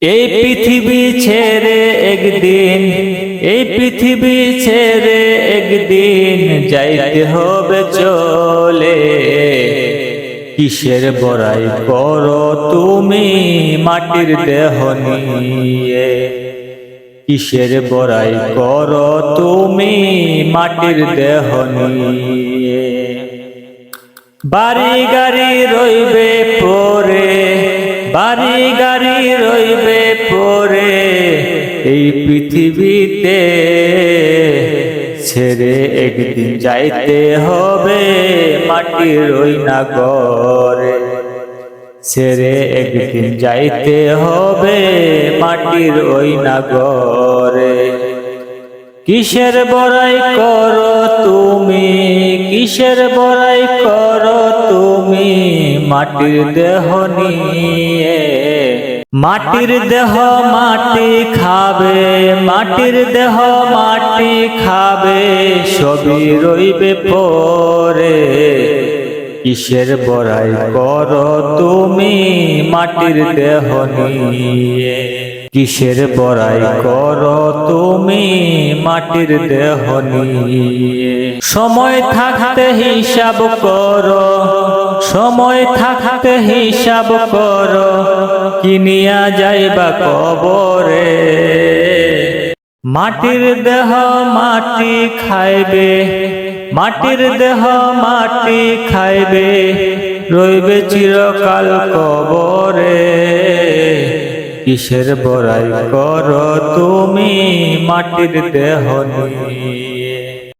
এই পৃথিবী ছেড়ে একদিন, এই পৃথিবী ছেড়ে একদিন যাইতে হবে চলে। কিসের বড়াই করো তুমি মাটির দেহ নিয়ে, কিসের বড়াই করো তুমি মাটির দেহ নিয়ে। বাড়ি গাড়ি রইবে পরে, বাড়ি গাড়ি রইবে পরে এই পৃথিবীতে, ছেড়ে একদিন যাইতে হবে মাটির ওই নাগরে, ছেড়ে একদিন যাইতে হবে মাটির ওই নাগরে। কিসের বড়াই করো তুমি, কিসের বড়াই করো তুমি মাটির দেহ নিয়ে। মাটির দেহ মাটি খাবে, মাটির দেহ মাটি খাবে, সবই রইবে পরে। কিসের বড়াই করো তুমি মাটির দেহ নিয়ে, কিসের বড়াই করো তুমি মাটির দেহ নিয়ে। সময় থাকতে হিসাব করো, সময় থাকতে হিসাব করো, কিনিয়া যাইবা কবরে। মাটির দেহ মাটি খাইবে, মাটির দেহ মাটি খাইবে, রইবে চিরকাল কবরে। কিসের বড়াই করো তুমি মাটির দেহ নিয়ে।